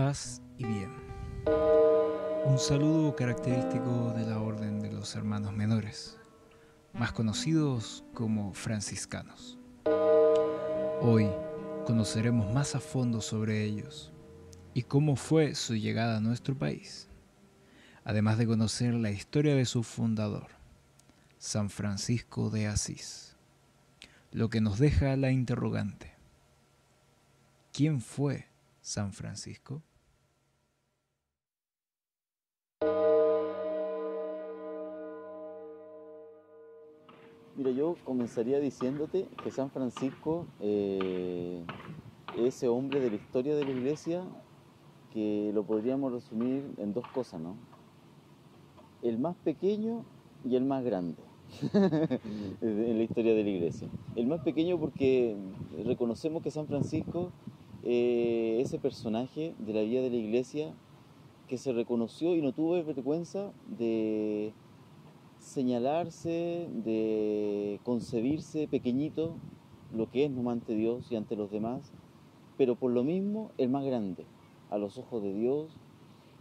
Paz y bien. Un saludo característico de la Orden de los Hermanos Menores, más conocidos como franciscanos. Hoy conoceremos más a fondo sobre ellos y cómo fue su llegada a nuestro país, además de conocer la historia de su fundador, San Francisco de Asís, lo que nos deja la interrogante: ¿quién fue San Francisco? Mira, yo comenzaría diciéndote que San Francisco es ese hombre de la historia de la iglesia que lo podríamos resumir en dos cosas, ¿no? El más pequeño y el más grande en la historia de la iglesia. El más pequeño porque reconocemos que San Francisco, ese personaje de la vida de la iglesia que se reconoció y no tuvo vergüenza de señalarse, de concebirse pequeñito, lo que es nomás ante Dios y ante los demás, pero por lo mismo el más grande a los ojos de Dios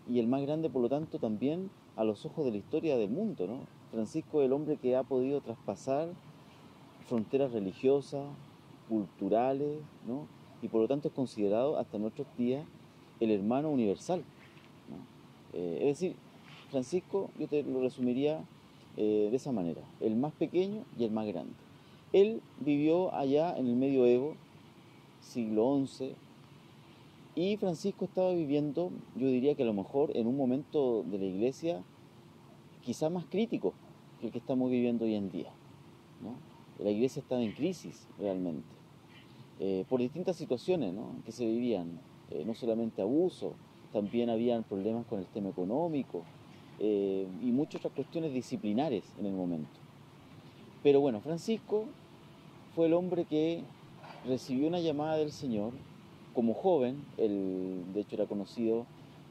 y el más grande por lo tanto también a los ojos de la historia del mundo, ¿no? Francisco es el hombre que ha podido traspasar fronteras religiosas, culturales, ¿no? Y por lo tanto es considerado hasta nuestros días el hermano universal, ¿no? Es decir, Francisco yo te lo resumiría de esa manera, el más pequeño y el más grande. Él vivió allá en el medioevo, siglo XI, y Francisco estaba viviendo, yo diría que a lo mejor en un momento de la iglesia quizá más crítico que el que estamos viviendo hoy en día, ¿no? La iglesia estaba en crisis realmente, por distintas situaciones, ¿no?, que se vivían, no solamente abuso, también habían problemas con el tema económico, y muchas otras cuestiones disciplinares en el momento. Pero bueno, Francisco fue el hombre que recibió una llamada del Señor como joven. Él, de hecho, era conocido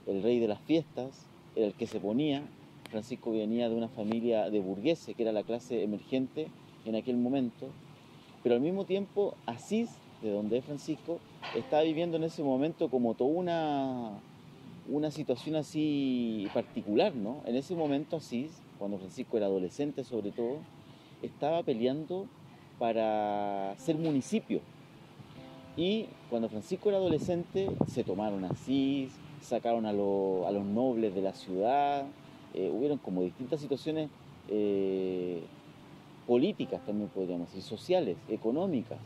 el rey de las fiestas, era el que se ponía. Francisco venía de una familia de burgueses, que era la clase emergente en aquel momento, pero al mismo tiempo Asís, de donde es Francisco, estaba viviendo en ese momento como toda una situación así particular, ¿no? En ese momento Asís, cuando Francisco era adolescente sobre todo, estaba peleando para ser municipio. Y cuando Francisco era adolescente, se tomaron a Asís, sacaron a los nobles de la ciudad, hubieron como distintas situaciones políticas también podríamos decir, sociales, económicas.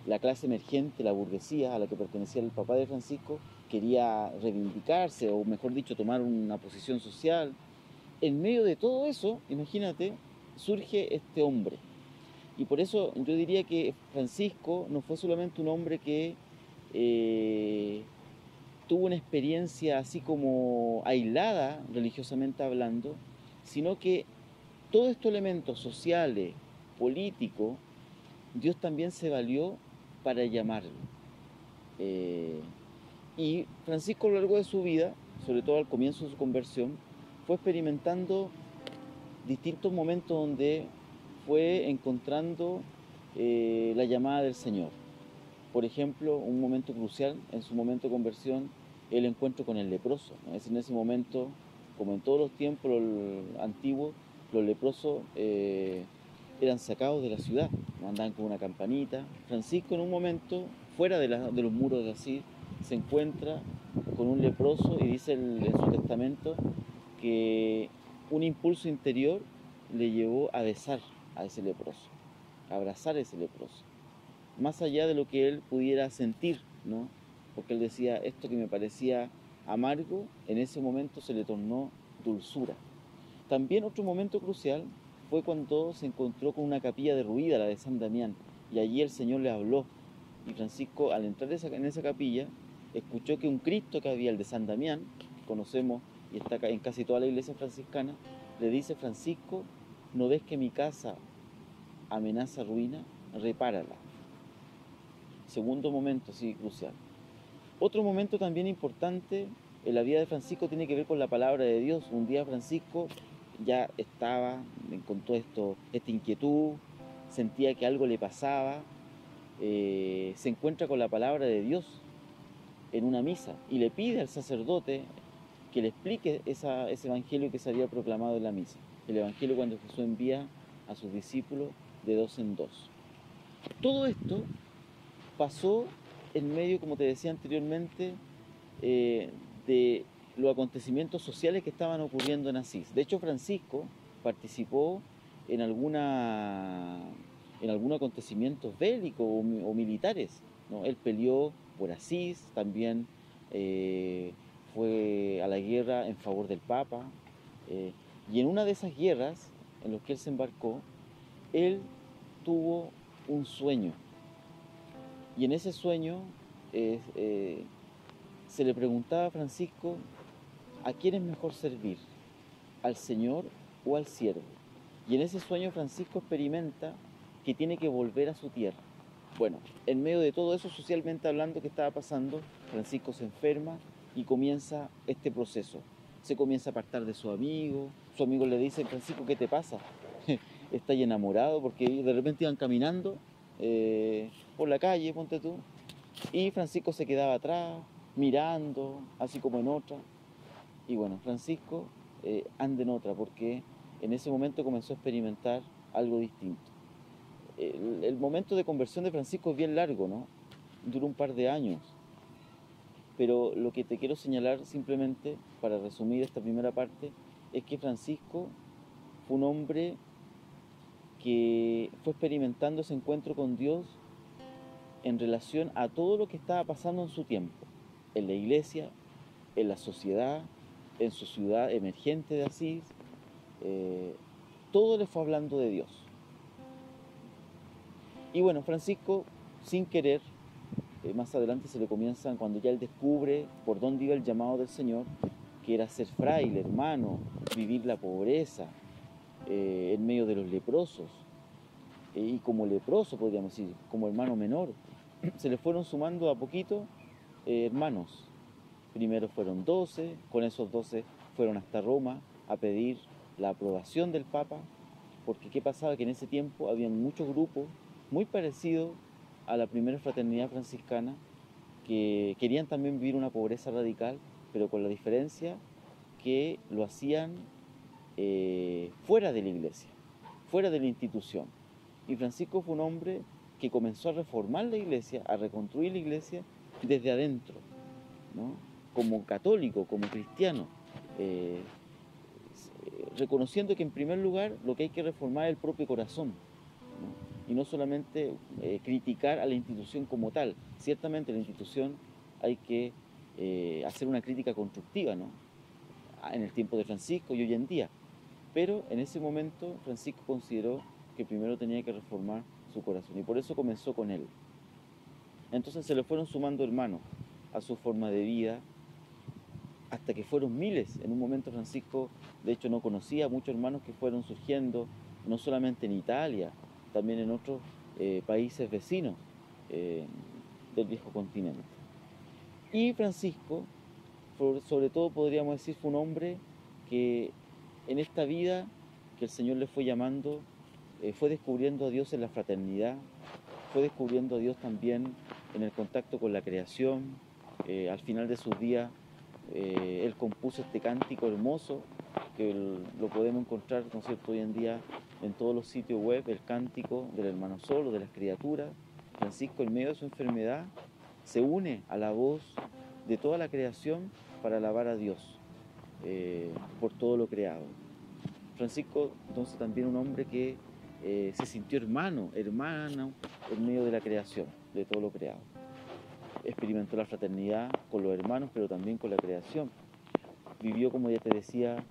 La clase emergente, la burguesía a la que pertenecía el papá de Francisco, quería reivindicarse, o mejor dicho, tomar una posición social. En medio de todo eso, imagínate, surge este hombre. Y por eso yo diría que Francisco no fue solamente un hombre que tuvo una experiencia así como aislada, religiosamente hablando, sino que todos estos elementos sociales, políticos, Dios también se valió para llamarlo. Y Francisco a lo largo de su vida, sobre todo al comienzo de su conversión, fue experimentando distintos momentos donde fue encontrando la llamada del Señor. Por ejemplo, un momento crucial en su momento de conversión, el encuentro con el leproso, ¿no? Es en ese momento, como en todos los tiempos antiguos, los leprosos eran sacados de la ciudad, ¿no? Andaban con una campanita. Francisco en un momento, fuera de los muros de Asís, se encuentra con un leproso y dice en su testamento que un impulso interior le llevó a besar a ese leproso, a abrazar a ese leproso, más allá de lo que él pudiera sentir, ¿no? Porque él decía, esto que me parecía amargo, en ese momento se le tornó dulzura. También otro momento crucial fue cuando se encontró con una capilla derruida, la de San Damián, y allí el Señor le habló. Y Francisco, al entrar en esa capilla, escuchó que un Cristo que había, el de San Damián, que conocemos y está en casi toda la iglesia franciscana, le dice: Francisco, ¿no ves que mi casa amenaza ruina? Repárala. Segundo momento, sí, crucial. Otro momento también importante en la vida de Francisco tiene que ver con la palabra de Dios. Un día Francisco ya estaba con todo esto, esta inquietud, sentía que algo le pasaba, se encuentra con la palabra de Dios en una misa y le pide al sacerdote que le explique ese evangelio que se había proclamado en la misa. El evangelio cuando Jesús envía a sus discípulos de dos en dos. Todo esto pasó en medio, como te decía anteriormente, de los acontecimientos sociales que estaban ocurriendo en Asís. De hecho, Francisco participó en algún acontecimientos bélicos o militares, ¿no? Él peleó por Asís, también fue a la guerra en favor del Papa, y en una de esas guerras en las que él se embarcó, él tuvo un sueño, y en ese sueño se le preguntaba a Francisco a quién es mejor servir, al Señor o al siervo. Y en ese sueño Francisco experimenta que tiene que volver a su tierra. Bueno, en medio de todo eso, socialmente hablando, que estaba pasando, Francisco se enferma y comienza este proceso. Se comienza a apartar de su amigo le dice: Francisco, ¿qué te pasa? ¿Estás enamorado? Porque de repente iban caminando por la calle, ponte tú, y Francisco se quedaba atrás, mirando, así como en otra. Y bueno, Francisco anda en otra, porque en ese momento comenzó a experimentar algo distinto. El momento de conversión de Francisco es bien largo, ¿no? Duró un par de años. Pero lo que te quiero señalar simplemente, para resumir esta primera parte, es que Francisco fue un hombre que fue experimentando ese encuentro con Dios en relación a todo lo que estaba pasando en su tiempo, en la iglesia, en la sociedad, en su ciudad emergente de Asís. Todo le fue hablando de Dios. Y bueno, Francisco, sin querer, más adelante se le comienzan, cuando ya él descubre por dónde iba el llamado del Señor, que era ser fraile, hermano, vivir la pobreza en medio de los leprosos, y como leproso, podríamos decir, como hermano menor, se le fueron sumando a poquito hermanos. Primero fueron 12, con esos 12 fueron hasta Roma a pedir la aprobación del Papa, porque ¿qué pasaba? Que en ese tiempo había muchos grupos muy parecidos a la primera fraternidad franciscana, que querían también vivir una pobreza radical, pero con la diferencia que lo hacían fuera de la iglesia, fuera de la institución. Y Francisco fue un hombre que comenzó a reformar la iglesia, a reconstruir la iglesia desde adentro, ¿no? Como católico, como cristiano, reconociendo que en primer lugar lo que hay que reformar es el propio corazón, ¿no? Y no solamente criticar a la institución como tal. Ciertamente la institución hay que hacer una crítica constructiva, ¿no? En el tiempo de Francisco y hoy en día. Pero en ese momento Francisco consideró que primero tenía que reformar su corazón, y por eso comenzó con él. Entonces se le fueron sumando hermanos a su forma de vida, hasta que fueron miles. En un momento Francisco, de hecho, no conocía a muchos hermanos que fueron surgiendo, no solamente en Italia, también en otros países vecinos del viejo continente. Y Francisco, sobre todo podríamos decir, fue un hombre que en esta vida que el Señor le fue llamando, fue descubriendo a Dios en la fraternidad, fue descubriendo a Dios también en el contacto con la creación. Al final de sus días, él compuso este cántico hermoso, que lo podemos encontrar, ¿no es cierto?, hoy en día en todos los sitios web, el cántico del hermano solo, de las criaturas. Francisco, en medio de su enfermedad, se une a la voz de toda la creación para alabar a Dios por todo lo creado. Francisco, entonces, también un hombre que se sintió hermano en medio de la creación, de todo lo creado. Experimentó la fraternidad con los hermanos, pero también con la creación. Vivió, como ya te decía,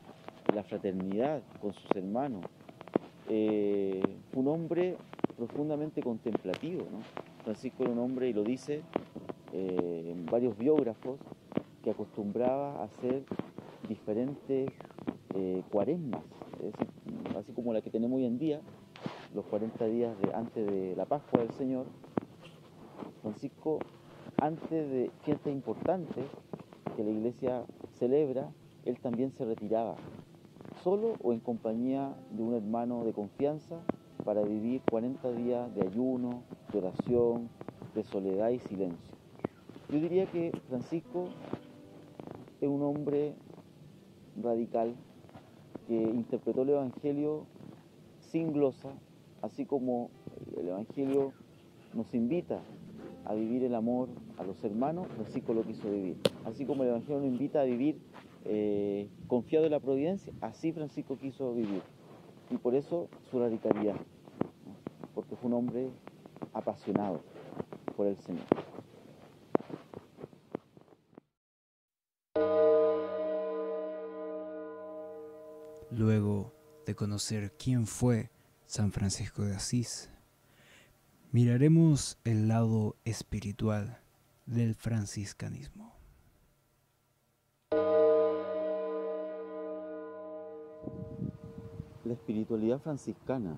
la fraternidad con sus hermanos. Fue un hombre profundamente contemplativo, ¿no? Francisco era un hombre, y lo dice en varios biógrafos, que acostumbraba a hacer diferentes cuaresmas, es decir, así como la que tenemos hoy en día, los 40 días antes de la Pascua del Señor. Francisco, antes de fiestas importantes que la iglesia celebra, él también se retiraba, solo o en compañía de un hermano de confianza, para vivir 40 días de ayuno, de oración, de soledad y silencio. Yo diría que Francisco es un hombre radical que interpretó el Evangelio sin glosa, así como el Evangelio nos invita a vivir el amor a los hermanos, Francisco lo quiso vivir. Así como el Evangelio nos invita a vivir confiado en la providencia, así Francisco quiso vivir. Y por eso su radicalidad, ¿no? Porque fue un hombre apasionado por el Señor. Luego de conocer quién fue San Francisco de Asís, miraremos el lado espiritual del franciscanismo. La espiritualidad franciscana.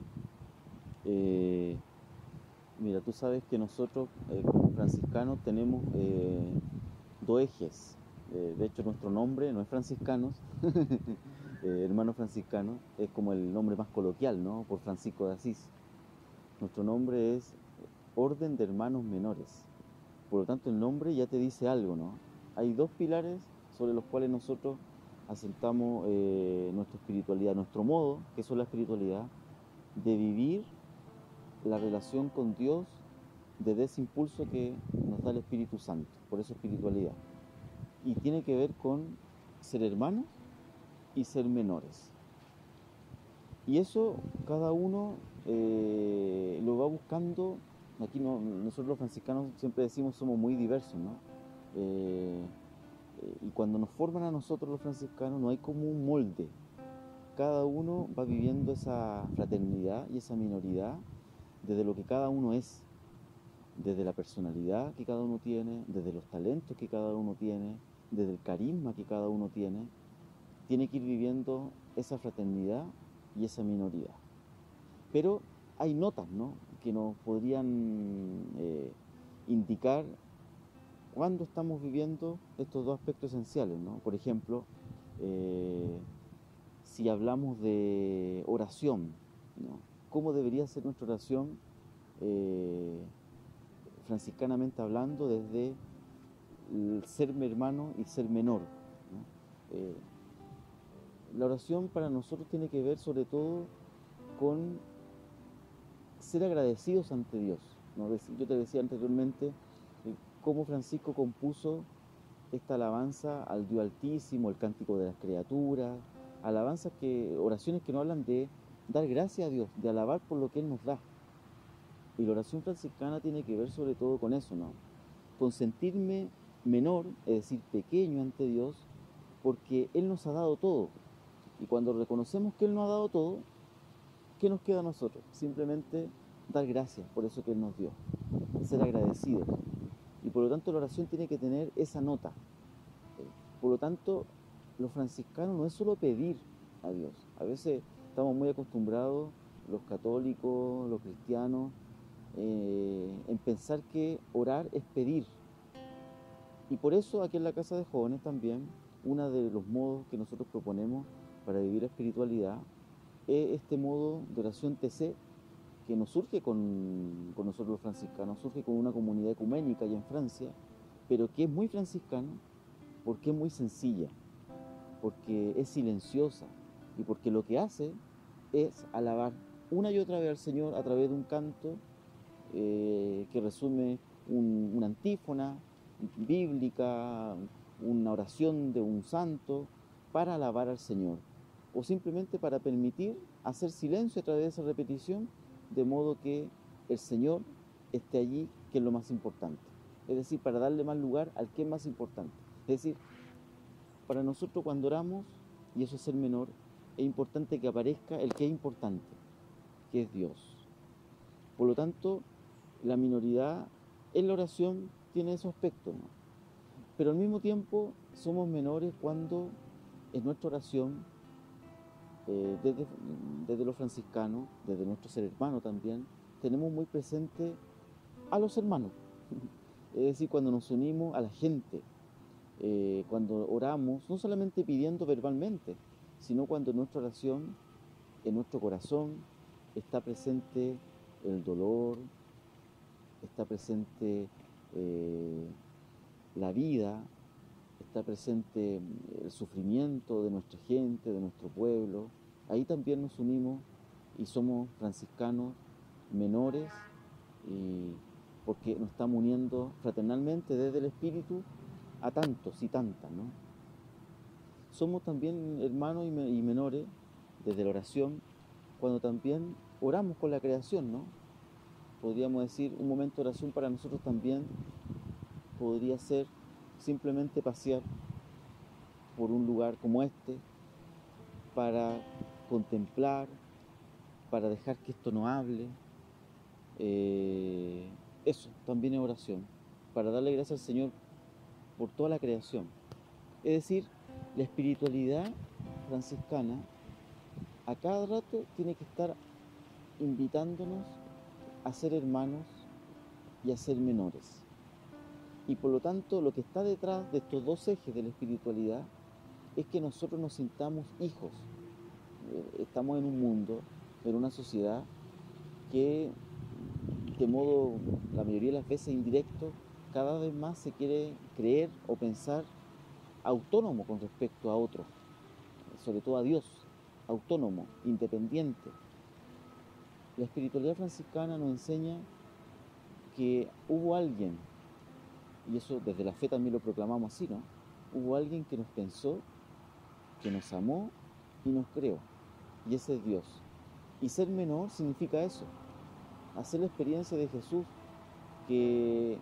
Mira, tú sabes que nosotros como franciscanos tenemos dos ejes. De hecho, nuestro nombre no es franciscanos, hermano franciscano, es como el nombre más coloquial, ¿no? Por Francisco de Asís. Nuestro nombre es Orden de Hermanos Menores. Por lo tanto, el nombre ya te dice algo, ¿no? Hay dos pilares sobre los cuales nosotros asentamos nuestra espiritualidad, nuestro modo, que es la espiritualidad, de vivir la relación con Dios desde ese impulso que nos da el Espíritu Santo, por eso espiritualidad. Y tiene que ver con ser hermanos y ser menores. Y eso cada uno lo va buscando. Aquí nosotros los franciscanos siempre decimos somos muy diversos, ¿no? Y cuando nos forman a nosotros los franciscanos no hay como un molde. Cada uno va viviendo esa fraternidad y esa minoridad desde lo que cada uno es, desde la personalidad que cada uno tiene, desde los talentos que cada uno tiene, desde el carisma que cada uno tiene que ir viviendo esa fraternidad y esa minoridad. Pero hay notas, ¿no?, que nos podrían indicar cuándo estamos viviendo estos dos aspectos esenciales, ¿no? Por ejemplo, si hablamos de oración, ¿no?, ¿cómo debería ser nuestra oración franciscanamente hablando desde el ser hermano y ser menor, ¿no? La oración para nosotros tiene que ver sobre todo con ser agradecidos ante Dios, ¿no? Yo te decía anteriormente cómo Francisco compuso esta alabanza al Dios Altísimo, el cántico de las criaturas, alabanzas oraciones que nos hablan de dar gracias a Dios, de alabar por lo que Él nos da. Y la oración franciscana tiene que ver sobre todo con eso, ¿no? Con sentirme menor, es decir, pequeño ante Dios, porque Él nos ha dado todo. Y cuando reconocemos que Él nos ha dado todo, ¿qué nos queda a nosotros? Simplemente dar gracias por eso que Él nos dio, ser agradecidos. Y por lo tanto la oración tiene que tener esa nota. Por lo tanto, los franciscanos no es solo pedir a Dios. A veces estamos muy acostumbrados, los católicos, los cristianos, en pensar que orar es pedir. Y por eso aquí en la Casa de Jóvenes también, uno de los modos que nosotros proponemos para vivir la espiritualidad es este modo de oración TC, que no surge con nosotros los franciscanos, surge con una comunidad ecuménica allá en Francia, pero que es muy franciscana porque es muy sencilla, porque es silenciosa y porque lo que hace es alabar una y otra vez al Señor a través de un canto que resume una antífona bíblica, una oración de un santo para alabar al Señor, o simplemente para permitir hacer silencio a través de esa repetición, de modo que el Señor esté allí, que es lo más importante. Es decir, para darle más lugar al que es más importante. Es decir, para nosotros cuando oramos, y eso es ser menor, es importante que aparezca el que es importante, que es Dios. Por lo tanto, la minoridad en la oración tiene esos aspectos, ¿no? Pero al mismo tiempo somos menores cuando en nuestra oración, desde los franciscanos, desde nuestro ser hermano también, tenemos muy presente a los hermanos. Es decir, cuando nos unimos a la gente, cuando oramos, no solamente pidiendo verbalmente, sino cuando en nuestra oración, en nuestro corazón, está presente el dolor, está presente la vida, está presente el sufrimiento de nuestra gente, de nuestro pueblo. Ahí también nos unimos y somos franciscanos menores, y porque nos estamos uniendo fraternalmente desde el Espíritu a tantos y tantas, ¿no? Somos también hermanos y menores desde la oración, cuando también oramos con la creación, ¿no? Podríamos decir, un momento de oración para nosotros también podría ser simplemente pasear por un lugar como este para contemplar, para dejar que esto no hable. Eso también es oración, para darle gracias al Señor por toda la creación. Es decir, la espiritualidad franciscana a cada rato tiene que estar invitándonos a ser hermanos y a ser menores. Y por lo tanto, lo que está detrás de estos dos ejes de la espiritualidad es que nosotros nos sintamos hijos. Estamos en un mundo, en una sociedad que, de modo, la mayoría de las veces indirecto, cada vez más se quiere creer o pensar autónomo con respecto a otro, sobre todo a Dios, autónomo, independiente. La espiritualidad franciscana nos enseña que hubo alguien, y eso desde la fe también lo proclamamos así, ¿no? Hubo alguien que nos pensó, que nos amó y nos creó, y ese es Dios. Y ser menor significa eso, hacer la experiencia de Jesús, que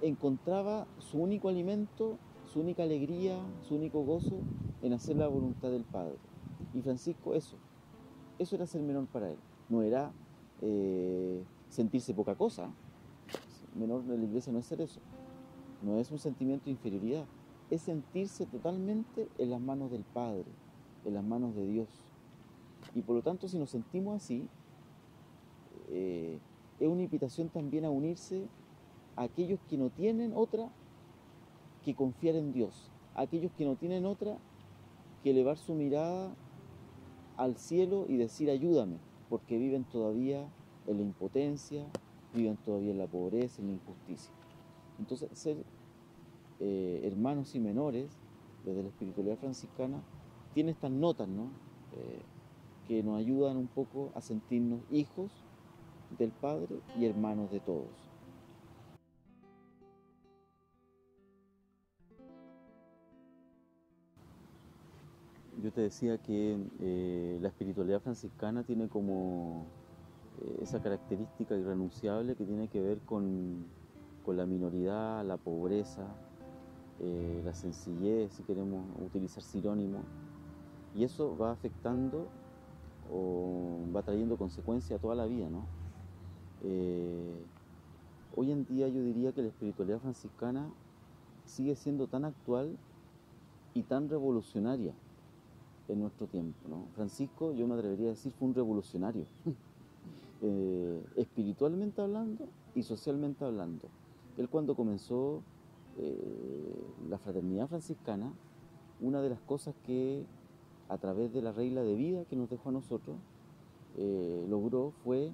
encontraba su único alimento, su única alegría, su único gozo en hacer la voluntad del Padre. Y Francisco eso era ser menor para él. No era sentirse poca cosa. Menor de la iglesia no es ser eso. No es un sentimiento de inferioridad. Es sentirse totalmente en las manos del Padre, en las manos de Dios. Y por lo tanto, si nos sentimos así, es una invitación también a unirse a aquellos que no tienen otra que confiar en Dios, a aquellos que no tienen otra que elevar su mirada al cielo y decir ayúdame, porque viven todavía en la impotencia, viven todavía en la pobreza, en la injusticia. Entonces, ser hermanos y menores, desde la espiritualidad franciscana, tiene estas notas, ¿no? Que nos ayudan un poco a sentirnos hijos del Padre y hermanos de todos. Yo te decía que la espiritualidad franciscana tiene como esa característica irrenunciable que tiene que ver con la minoridad, la pobreza, la sencillez, si queremos utilizar sinónimos, y eso va afectando o va trayendo consecuencias a toda la vida, ¿no? Hoy en día yo diría que la espiritualidad franciscana sigue siendo tan actual y tan revolucionaria en nuestro tiempo, ¿no? Francisco, yo me atrevería a decir, fue un revolucionario, espiritualmente hablando y socialmente hablando. Él, cuando comenzó la fraternidad franciscana, una de las cosas que a través de la regla de vida que nos dejó a nosotros, logró fue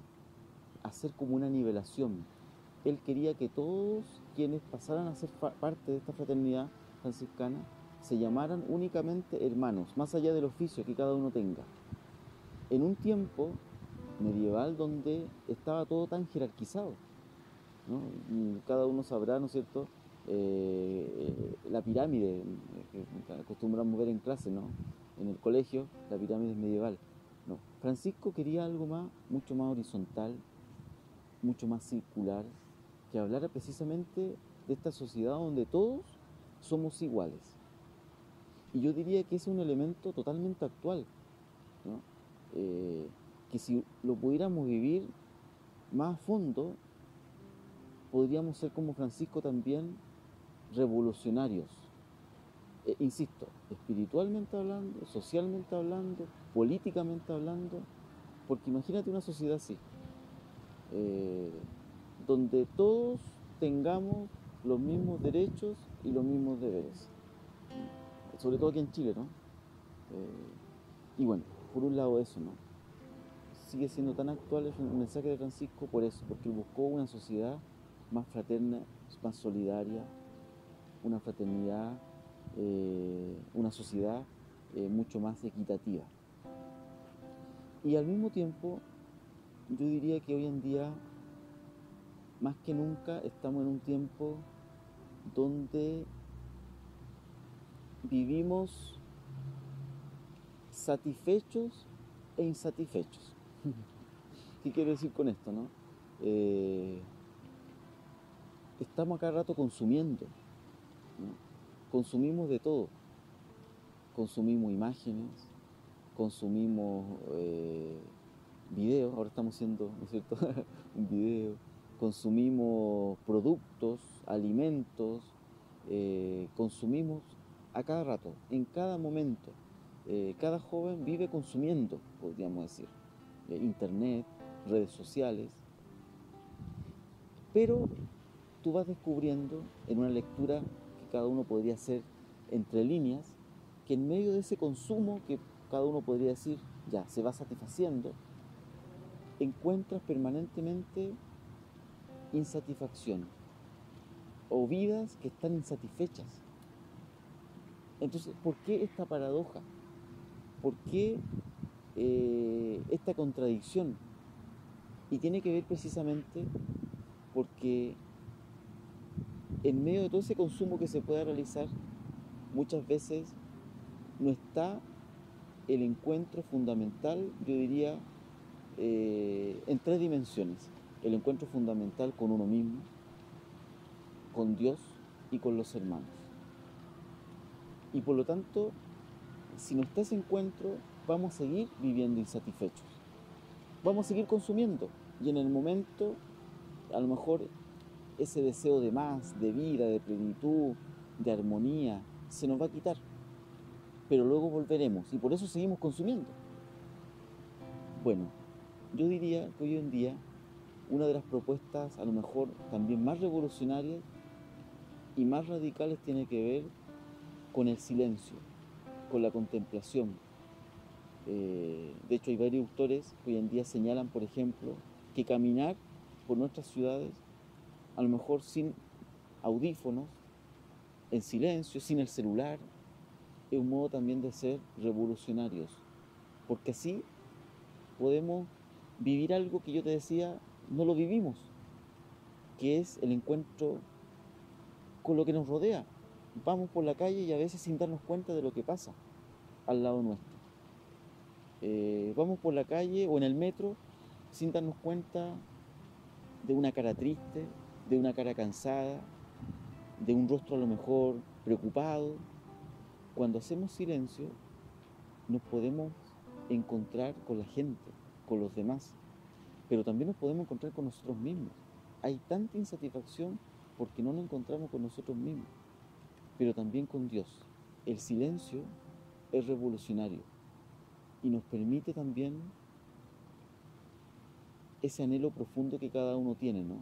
hacer como una nivelación. Él quería que todos quienes pasaran a ser parte de esta fraternidad franciscana se llamaran únicamente hermanos, más allá del oficio que cada uno tenga. En un tiempo medieval donde estaba todo tan jerarquizado, ¿no? Cada uno sabrá, ¿no es cierto?, la pirámide que acostumbramos ver en clase, ¿no?, en el colegio, la pirámide medieval. No, Francisco quería algo más, mucho más horizontal, mucho más circular, que hablara precisamente de esta sociedad donde todos somos iguales. Y yo diría que ese es un elemento totalmente actual, ¿no? Que si lo pudiéramos vivir más a fondo, podríamos ser como Francisco también revolucionarios. Insisto, espiritualmente hablando, socialmente hablando, políticamente hablando, porque imagínate una sociedad así, donde todos tengamos los mismos derechos y los mismos deberes, sobre todo aquí en Chile, ¿no? Y bueno, por un lado eso, ¿no? Sigue siendo tan actual el mensaje de Francisco por eso, porque buscó una sociedad más fraterna, más solidaria, una fraternidad, una sociedad mucho más equitativa. Y al mismo tiempo, yo diría que hoy en día, más que nunca, estamos en un tiempo donde vivimos satisfechos e insatisfechos. ¿Qué quiero decir con esto, no? Estamos a cada rato consumiendo, ¿no? Consumimos de todo. Consumimos imágenes, consumimos videos, ahora estamos haciendo, ¿no es cierto?, un video. Consumimos productos, alimentos, consumimos a cada rato, en cada momento. Cada joven vive consumiendo, podríamos decir, internet, redes sociales, pero tú vas descubriendo en una lectura que cada uno podría hacer entre líneas, que en medio de ese consumo que cada uno podría decir, ya, se va satisfaciendo, encuentras permanentemente insatisfacción o vidas que están insatisfechas. Entonces, ¿por qué esta paradoja? ¿Por qué esta contradicción? Y tiene que ver precisamente porque en medio de todo ese consumo que se pueda realizar, muchas veces no está el encuentro fundamental, yo diría, en tres dimensiones. El encuentro fundamental con uno mismo, con Dios y con los hermanos. Y por lo tanto, si no está ese encuentro, vamos a seguir viviendo insatisfechos. Vamos a seguir consumiendo. Y en el momento, a lo mejor, ese deseo de más, de vida, de plenitud, de armonía, se nos va a quitar. Pero luego volveremos. Y por eso seguimos consumiendo. Bueno, yo diría que hoy en día, una de las propuestas, a lo mejor también más revolucionarias y más radicales, tiene que ver con el silencio, con la contemplación. De hecho, hay varios autores que hoy en día señalan, por ejemplo, que caminar por nuestras ciudades, a lo mejor sin audífonos, en silencio, sin el celular, es un modo también de ser revolucionarios, porque así podemos vivir algo que yo te decía, no lo vivimos, que es el encuentro con lo que nos rodea. Vamos por la calle y a veces sin darnos cuenta de lo que pasa al lado nuestro. Vamos por la calle o en el metro sin darnos cuenta de una cara triste, de una cara cansada, de un rostro a lo mejor preocupado. Cuando hacemos silencio, nos podemos encontrar con la gente, con los demás, pero también nos podemos encontrar con nosotros mismos. Hay tanta insatisfacción porque no nos encontramos con nosotros mismos, pero también con Dios. El silencio es revolucionario y nos permite también ese anhelo profundo que cada uno tiene, ¿no?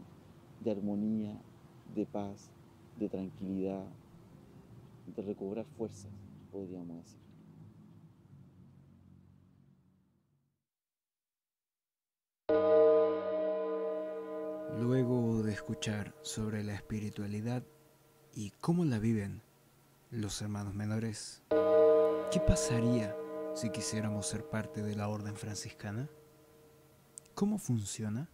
De armonía, de paz, de tranquilidad, de recobrar fuerzas, podríamos decir. Luego de escuchar sobre la espiritualidad y cómo la viven los hermanos menores, ¿qué pasaría si quisiéramos ser parte de la orden franciscana? ¿Cómo funciona?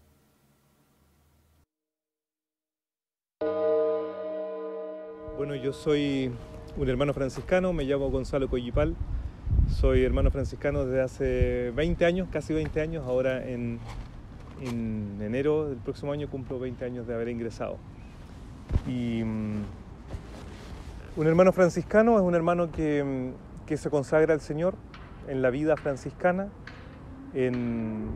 Bueno, yo soy un hermano franciscano, me llamo Gonzalo Collipal, soy hermano franciscano desde hace 20 años, casi 20 años, ahora en enero del próximo año cumplo 20 años de haber ingresado. Y un hermano franciscano es un hermano que se consagra al Señor en la vida franciscana, en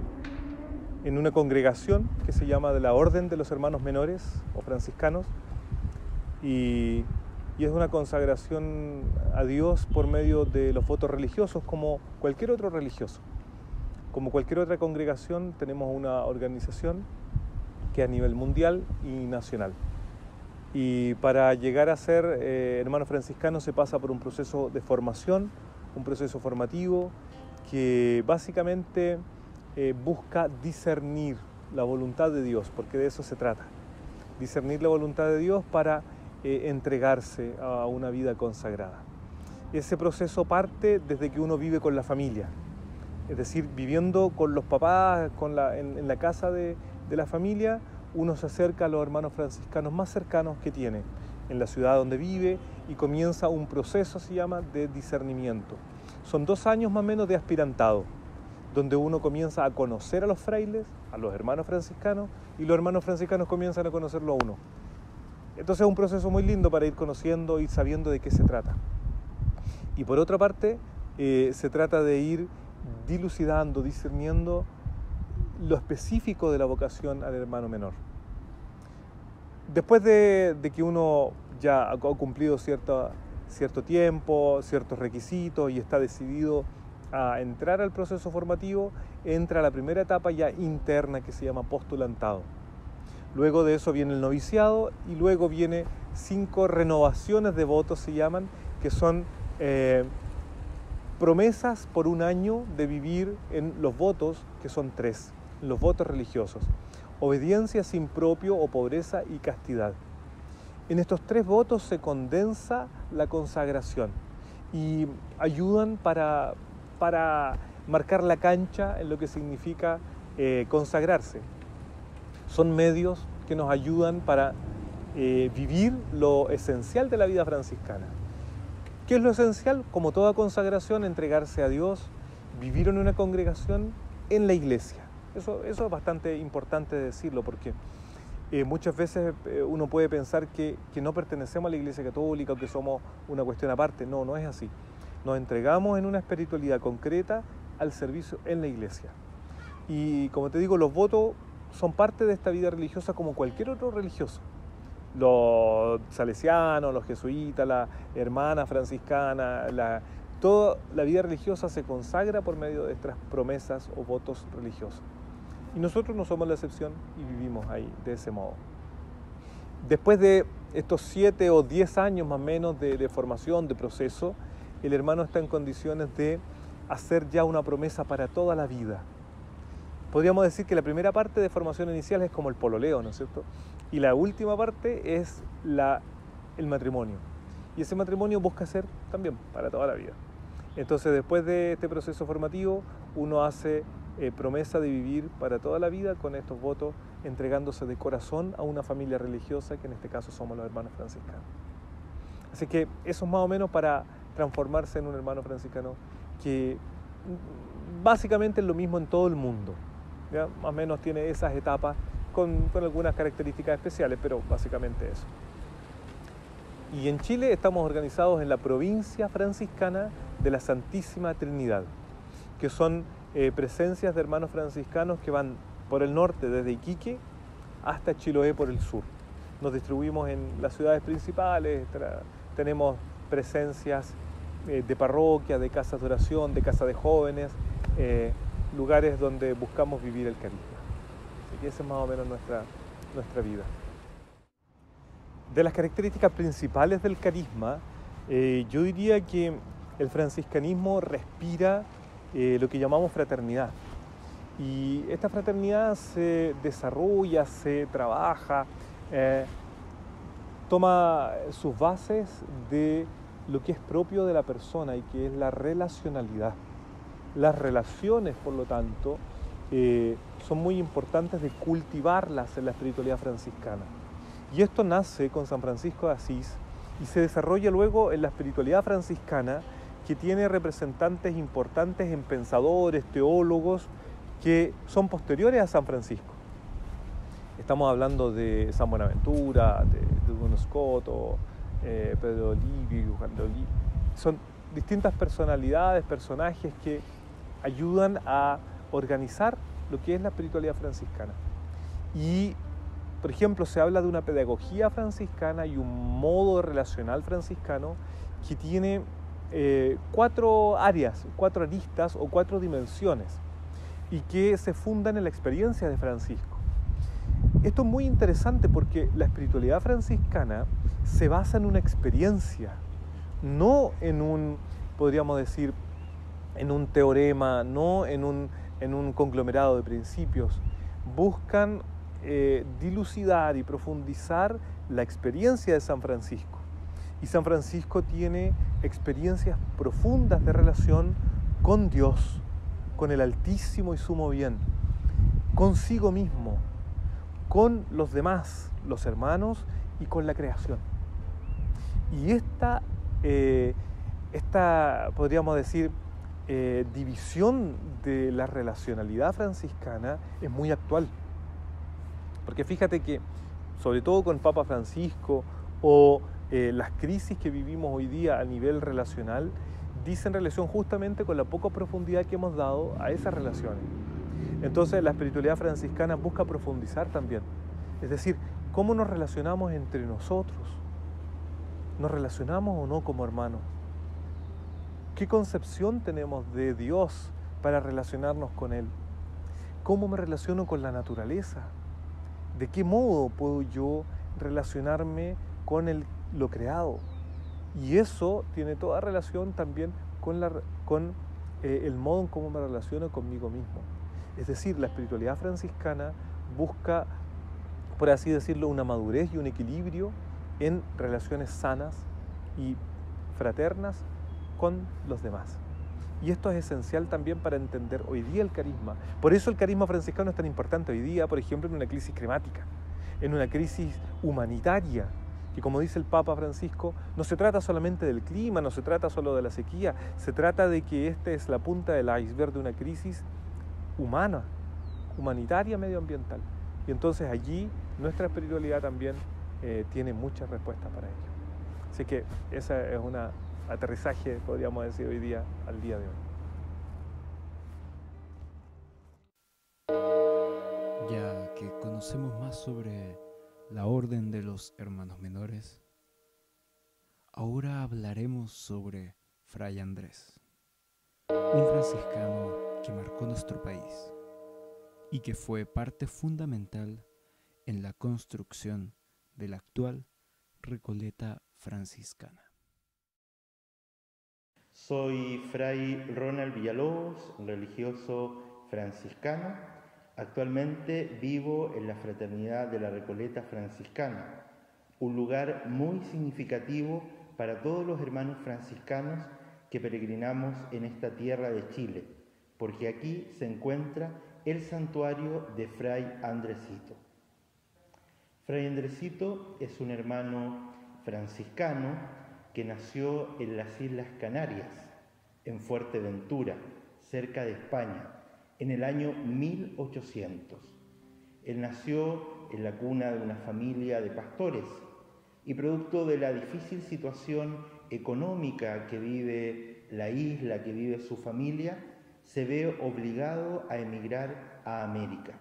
una congregación que se llama de la Orden de los Hermanos Menores o Franciscanos, y es una consagración a Dios por medio de los votos religiosos, como cualquier otro religioso. Como cualquier otra congregación, tenemos una organización que es a nivel mundial y nacional. Y para llegar a ser hermano franciscano se pasa por un proceso de formación, un proceso formativo que básicamente busca discernir la voluntad de Dios, porque de eso se trata. discernir la voluntad de Dios para entregarse a una vida consagrada. Ese proceso parte desde que uno vive con la familia, es decir, viviendo con los papás, en la casa de la familia, uno se acerca a los hermanos franciscanos más cercanos que tiene, en la ciudad donde vive, y comienza un proceso, se llama, de discernimiento. Son 2 años más o menos de aspirantado, donde uno comienza a conocer a los frailes, a los hermanos franciscanos, y los hermanos franciscanos comienzan a conocerlo a uno. Entonces es un proceso muy lindo para ir conociendo y sabiendo de qué se trata. Y por otra parte, se trata de ir dilucidando, discerniendo lo específico de la vocación al hermano menor. Después de que uno ya ha cumplido cierto tiempo, ciertos requisitos y está decidido a entrar al proceso formativo, entra a la primera etapa ya interna que se llama postulantado. Luego de eso viene el noviciado y luego viene 5 renovaciones de votos, se llaman, que son promesas por 1 año de vivir en los votos, que son 3, los votos religiosos: obediencia sin propio o pobreza y castidad. En estos 3 votos se condensa la consagración y ayudan para marcar la cancha en lo que significa consagrarse. Son medios que nos ayudan para vivir lo esencial de la vida franciscana. ¿Qué es lo esencial? Como toda consagración, entregarse a Dios, vivir en una congregación en la iglesia. Eso es bastante importante decirlo, porque muchas veces uno puede pensar que no pertenecemos a la Iglesia Católica o que somos una cuestión aparte. No, no es así. Nos entregamos en una espiritualidad concreta al servicio en la iglesia. Y como te digo, los votos son parte de esta vida religiosa como cualquier otro religioso. Los salesianos, los jesuitas, la hermana franciscana, toda la vida religiosa se consagra por medio de estas promesas o votos religiosos. Y nosotros no somos la excepción y vivimos ahí de ese modo. Después de estos 7 o 10 años más o menos de formación, de proceso, el hermano está en condiciones de hacer ya una promesa para toda la vida. Podríamos decir que la primera parte de formación inicial es como el pololeo, ¿no es cierto? Y la última parte es el matrimonio. Y ese matrimonio busca ser también para toda la vida. Entonces, después de este proceso formativo, uno hace promesa de vivir para toda la vida con estos votos, entregándose de corazón a una familia religiosa, que en este caso somos los hermanos franciscanos. Así que eso es más o menos para transformarse en un hermano franciscano, que básicamente es lo mismo en todo el mundo, ¿ya? Más o menos tiene esas etapas con algunas características especiales, pero básicamente eso. Y en Chile estamos organizados en la provincia franciscana de la Santísima Trinidad, que son presencias de hermanos franciscanos que van por el norte, desde Iquique hasta Chiloé por el sur. Nos distribuimos en las ciudades principales, tenemos presencias de parroquia, de casas de oración, de casas de jóvenes, lugares donde buscamos vivir el carisma. Así que esa es más o menos nuestra vida. De las características principales del carisma, yo diría que el franciscanismo respira lo que llamamos fraternidad. Y esta fraternidad se desarrolla, se trabaja, toma sus bases de lo que es propio de la persona y que es la relacionalidad. Las relaciones, por lo tanto, son muy importantes de cultivarlas en la espiritualidad franciscana. Y esto nace con San Francisco de Asís y se desarrolla luego en la espiritualidad franciscana, que tiene representantes importantes en pensadores, teólogos, que son posteriores a San Francisco. Estamos hablando de San Buenaventura, de Don Escoto, Pedro Olivio, Juan de Olivio. Son distintas personalidades, personajes que ayudan a organizar lo que es la espiritualidad franciscana. Y, por ejemplo, se habla de una pedagogía franciscana y un modo relacional franciscano que tiene 4 áreas, 4 aristas o 4 dimensiones, y que se fundan en la experiencia de Francisco. Esto es muy interesante porque la espiritualidad franciscana se basa en una experiencia, no en un, podríamos decir, en un teorema, no en un conglomerado de principios. Buscan dilucidar y profundizar la experiencia de San Francisco. Y San Francisco tiene experiencias profundas de relación con Dios, con el Altísimo y Sumo Bien, consigo mismo, con los demás, los hermanos y con la creación. Y esta podríamos decir, división de la relacionalidad franciscana es muy actual. Porque fíjate que, sobre todo con Papa Francisco o las crisis que vivimos hoy día a nivel relacional, dicen relación justamente con la poca profundidad que hemos dado a esas relaciones. Entonces la espiritualidad franciscana busca profundizar también. Es decir, ¿cómo nos relacionamos entre nosotros? ¿Nos relacionamos o no como hermanos? ¿Qué concepción tenemos de Dios para relacionarnos con Él? ¿Cómo me relaciono con la naturaleza? ¿De qué modo puedo yo relacionarme con lo creado? Y eso tiene toda relación también con el modo en cómo me relaciono conmigo mismo. Es decir, la espiritualidad franciscana busca, por así decirlo, una madurez y un equilibrio en relaciones sanas y fraternas con los demás. Y esto es esencial también para entender hoy día el carisma. Por eso el carisma franciscano es tan importante hoy día, por ejemplo, en una crisis climática, en una crisis humanitaria, que como dice el Papa Francisco, no se trata solamente del clima, no se trata solo de la sequía, se trata de que esta es la punta del iceberg de una crisis humana, humanitaria, medioambiental. Y entonces allí nuestra espiritualidad también tiene muchas respuestas para ello. Así que ese es un aterrizaje, podríamos decir, hoy día, al día de hoy. Ya que conocemos más sobre la Orden de los Hermanos Menores, ahora hablaremos sobre Fray Andrés, un franciscano que marcó nuestro país y que fue parte fundamental en la construcción de la actual Recoleta franciscana. Soy Fray Ronald Villalobos, religioso franciscano. Actualmente vivo en la Fraternidad de la Recoleta franciscana, un lugar muy significativo para todos los hermanos franciscanos que peregrinamos en esta tierra de Chile, porque aquí se encuentra el santuario de Fray Andresito. Fray Andresito es un hermano franciscano que nació en las Islas Canarias, en Fuerteventura, cerca de España, en el año 1800. Él nació en la cuna de una familia de pastores y producto de la difícil situación económica que vive la isla, que vive su familia, se ve obligado a emigrar a América.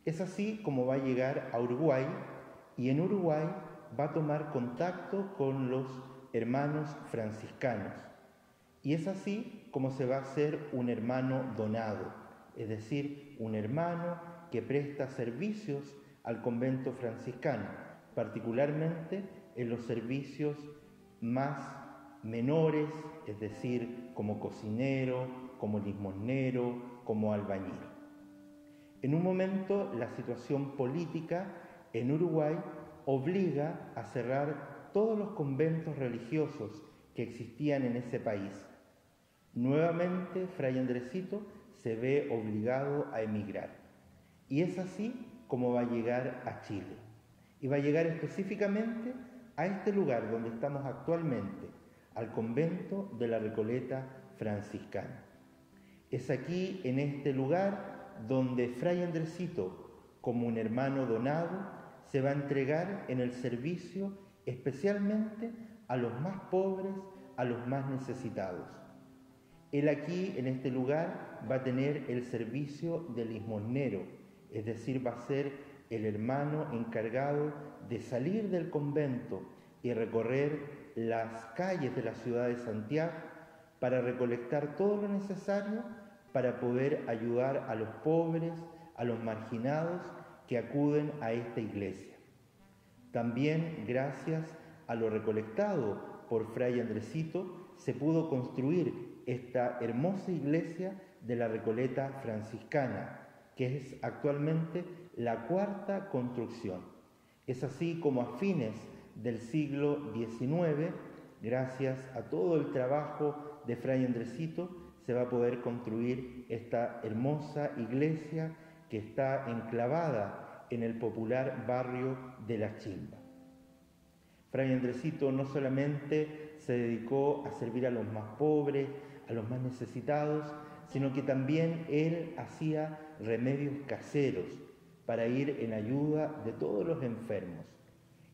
Es así como va a llegar a Uruguay y en Uruguay va a tomar contacto con los hermanos franciscanos. Y es así como se va a hacer un hermano donado, es decir, un hermano que presta servicios al convento franciscano, particularmente en los servicios más menores, es decir, como cocinero, como limosnero, como albañil. En un momento, la situación política en Uruguay obliga a cerrar todos los conventos religiosos que existían en ese país. Nuevamente, Fray Andresito se ve obligado a emigrar. Y es así como va a llegar a Chile. Y va a llegar específicamente a este lugar donde estamos actualmente, al convento de la Recoleta franciscana. Es aquí, en este lugar, donde Fray Andresito, como un hermano donado, se va a entregar en el servicio especialmente a los más pobres, a los más necesitados. Él aquí, en este lugar, va a tener el servicio de limosnero, es decir, va a ser el hermano encargado de salir del convento y recorrer las calles de la ciudad de Santiago para recolectar todo lo necesario para poder ayudar a los pobres, a los marginados que acuden a esta iglesia. También, gracias a lo recolectado por Fray Andresito, se pudo construir esta hermosa iglesia de la Recoleta franciscana, que es actualmente la cuarta construcción. Es así como a fines del siglo XIX, gracias a todo el trabajo de Fray Andresito, se va a poder construir esta hermosa iglesia que está enclavada en el popular barrio de La Chimba. Fray Andresito no solamente se dedicó a servir a los más pobres, a los más necesitados, sino que también él hacía remedios caseros para ir en ayuda de todos los enfermos.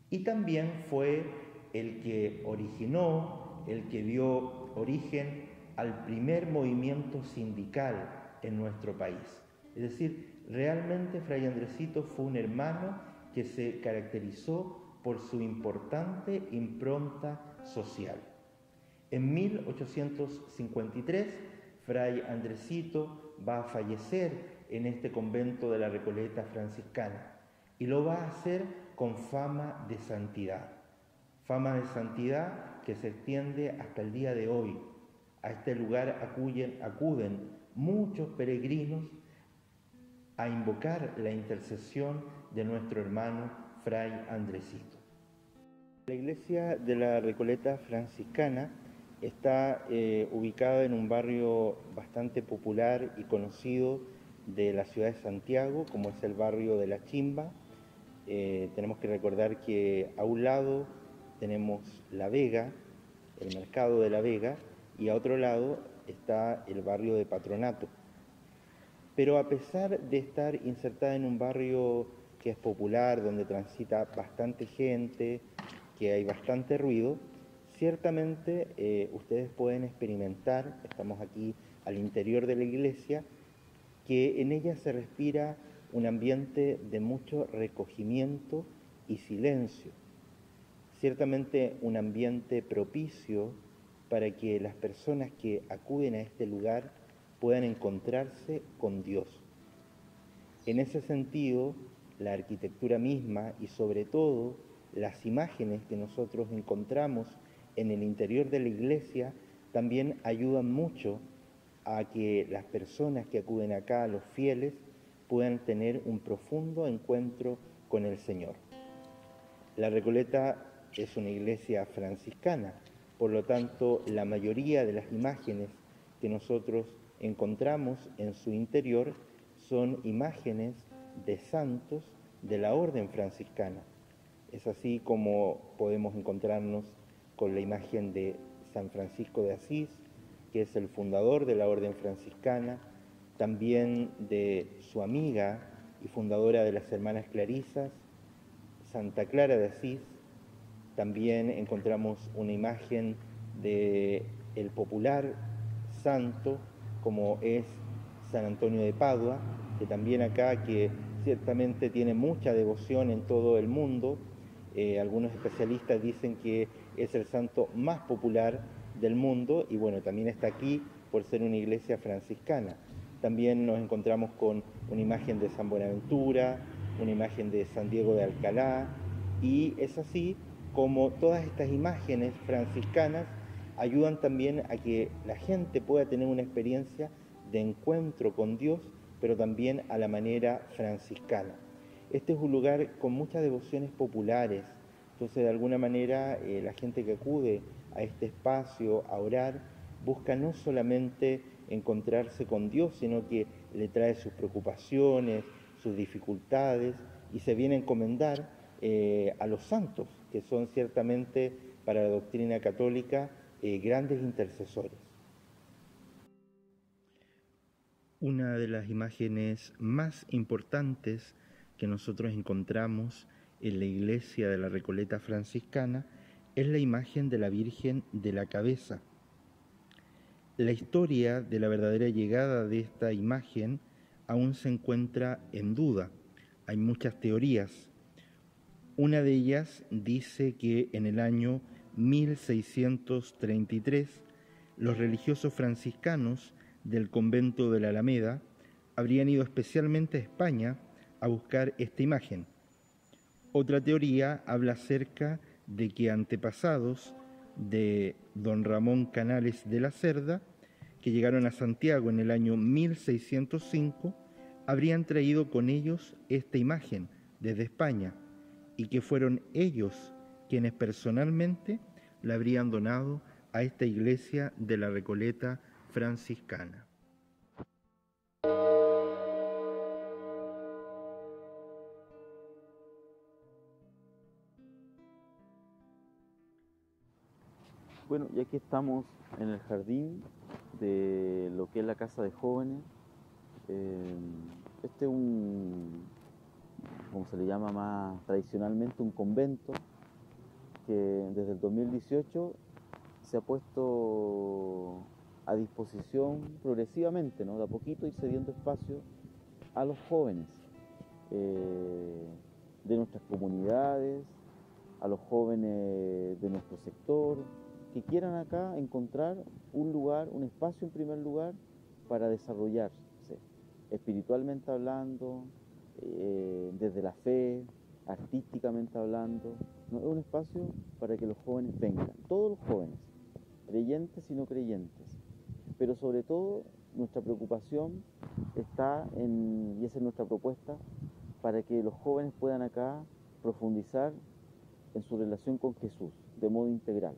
Y también fue el que originó, el que dio origen al primer movimiento sindical en nuestro país. Es decir, realmente Fray Andresito fue un hermano que se caracterizó por su importante impronta social. En 1853, Fray Andresito va a fallecer en este convento de la Recoleta franciscana y lo va a hacer con fama de santidad que se extiende hasta el día de hoy. A este lugar acuden muchos peregrinos a invocar la intercesión de nuestro hermano Fray Andresito. La iglesia de la Recoleta franciscana está ubicada en un barrio bastante popular y conocido de la ciudad de Santiago, como es el barrio de La Chimba. Tenemos que recordar que a un lado tenemos La Vega, el mercado de La Vega, y a otro lado está el barrio de Patronato. Pero a pesar de estar insertada en un barrio que es popular, donde transita bastante gente, que hay bastante ruido, ciertamente ustedes pueden experimentar, estamos aquí al interior de la iglesia, que en ella se respira un ambiente de mucho recogimiento y silencio. Ciertamente un ambiente propicio para que las personas que acuden a este lugar puedan encontrarse con Dios. En ese sentido, la arquitectura misma y sobre todo las imágenes que nosotros encontramos en el interior de la iglesia también ayudan mucho a que las personas que acuden acá, los fieles, puedan tener un profundo encuentro con el Señor. La Recoleta es una iglesia franciscana, por lo tanto, la mayoría de las imágenes que nosotros encontramos en su interior son imágenes de santos de la orden franciscana. Es así como podemos encontrarnos con la imagen de San Francisco de Asís, que es el fundador de la orden franciscana, también de su amiga y fundadora de las Hermanas Clarisas, Santa Clara de Asís. También encontramos una imagen de el popular santo, como es San Antonio de Padua, que también acá, que ciertamente tiene mucha devoción en todo el mundo. Algunos especialistas dicen que es el santo más popular del mundo y bueno, también está aquí por ser una iglesia franciscana. También nos encontramos con una imagen de San Buenaventura, una imagen de San Diego de Alcalá, y es así como todas estas imágenes franciscanas ayudan también a que la gente pueda tener una experiencia de encuentro con Dios, pero también a la manera franciscana. Este es un lugar con muchas devociones populares, entonces de alguna manera la gente que acude a este espacio a orar busca no solamente encontrarse con Dios, sino que le trae sus preocupaciones, sus dificultades y se viene a encomendar a los santos, que son ciertamente para la doctrina católica grandes intercesores. Una de las imágenes más importantes que nosotros encontramos en la iglesia de la Recoleta franciscana es la imagen de la Virgen de la Cabeza. La historia de la verdadera llegada de esta imagen aún se encuentra en duda. Hay muchas teorías. Una de ellas dice que en el año 1633 los religiosos franciscanos del convento de la Alameda habrían ido especialmente a España a buscar esta imagen. Otra teoría habla acerca de que antepasados de don Ramón Canales de la Cerda, que llegaron a Santiago en el año 1605, habrían traído con ellos esta imagen desde España y que fueron ellos quienes personalmente la habrían donado a esta iglesia de la Recoleta franciscana. Bueno, y aquí estamos en el jardín de lo que es la Casa de Jóvenes. Este es como se le llama más tradicionalmente, un convento que desde el 2018 se ha puesto a disposición progresivamente, ¿no? De a poquito, y cediendo espacio a los jóvenes de nuestras comunidades, a los jóvenes de nuestro sector, que quieran acá encontrar un lugar, un espacio en primer lugar para desarrollarse, espiritualmente hablando, desde la fe, artísticamente hablando, ¿no? Es un espacio para que los jóvenes vengan, todos los jóvenes, creyentes y no creyentes, pero sobre todo nuestra preocupación está y esa es nuestra propuesta, para que los jóvenes puedan acá profundizar en su relación con Jesús de modo integral.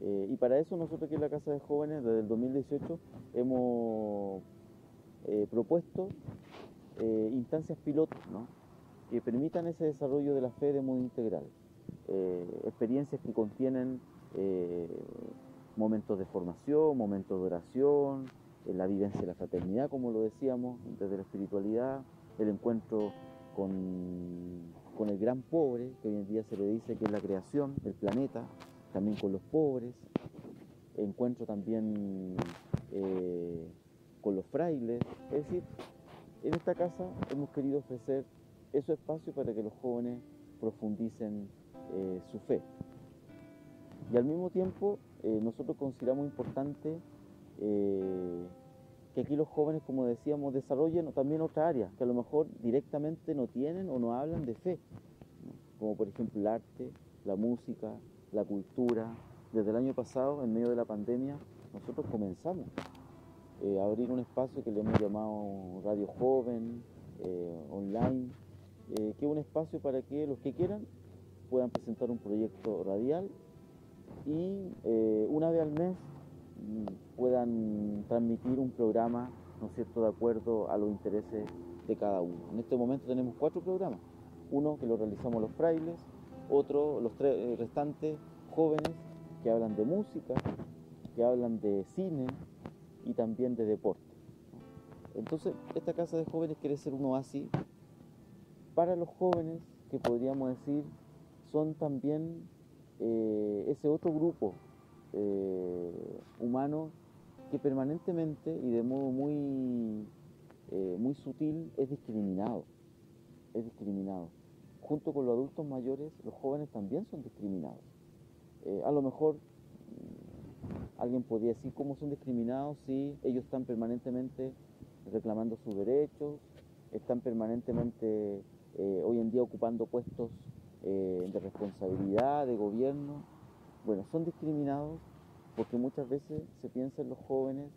Y para eso nosotros aquí en la Casa de Jóvenes desde el 2018 hemos propuesto instancias pilotos, ¿no? Que permitan ese desarrollo de la fe de modo integral. Experiencias que contienen momentos de formación, momentos de oración, la vivencia de la fraternidad, como lo decíamos, desde la espiritualidad, el encuentro con el gran pobre, que hoy en día se le dice que es la creación, el planeta, también con los pobres, encuentro también con los frailes. Es decir, en esta casa hemos querido ofrecer esos espacios para que los jóvenes profundicen su fe. Y al mismo tiempo nosotros consideramos importante que aquí los jóvenes, como decíamos, desarrollen también otras áreas que a lo mejor directamente no tienen o no hablan de fe, ¿no? Como por ejemplo el arte, la música, la cultura. Desde el año pasado, en medio de la pandemia, nosotros comenzamos a abrir un espacio que le hemos llamado Radio Joven, online, que es un espacio para que los que quieran puedan presentar un proyecto radial y una vez al mes puedan transmitir un programa, ¿no es cierto?, de acuerdo a los intereses de cada uno. En este momento tenemos 4 programas, uno que lo realizamos los frailes, otro, los 3 restantes jóvenes que hablan de música, que hablan de cine y también de deporte, ¿no? Entonces, esta Casa de Jóvenes quiere ser un oasis para los jóvenes que podríamos decir son también ese otro grupo humano que permanentemente y de modo muy sutil es discriminado. Junto con los adultos mayores, los jóvenes también son discriminados. A lo mejor alguien podría decir cómo son discriminados si ellos están permanentemente reclamando sus derechos, están permanentemente hoy en día ocupando puestos de responsabilidad, de gobierno. Bueno, son discriminados porque muchas veces se piensa en los jóvenes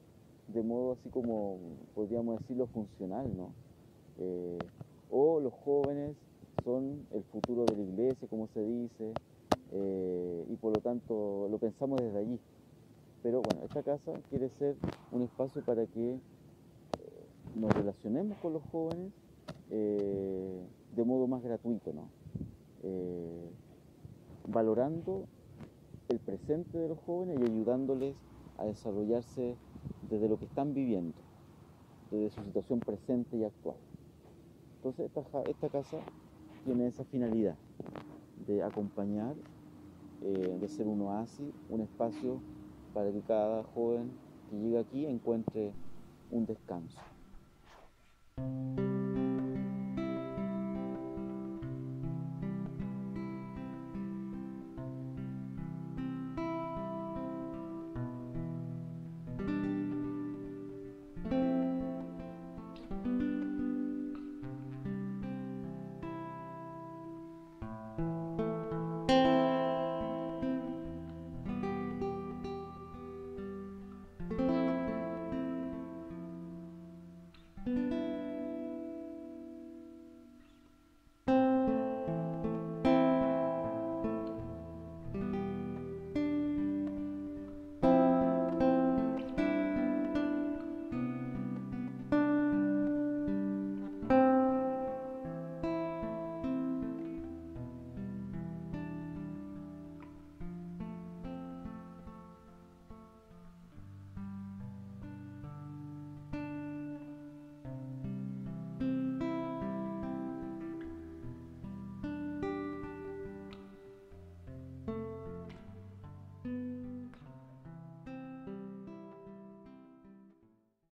de modo así como podríamos decirlo funcional, ¿no? O los jóvenes son el futuro de la iglesia, como se dice, y por lo tanto lo pensamos desde allí. Pero bueno, esta casa quiere ser un espacio para que nos relacionemos con los jóvenes de modo más gratuito, ¿no? Valorando el presente de los jóvenes y ayudándoles a desarrollarse desde lo que están viviendo, desde su situación presente y actual. Entonces esta casa tiene esa finalidad de acompañar, de ser un oasis, un espacio para que cada joven que llegue aquí encuentre un descanso.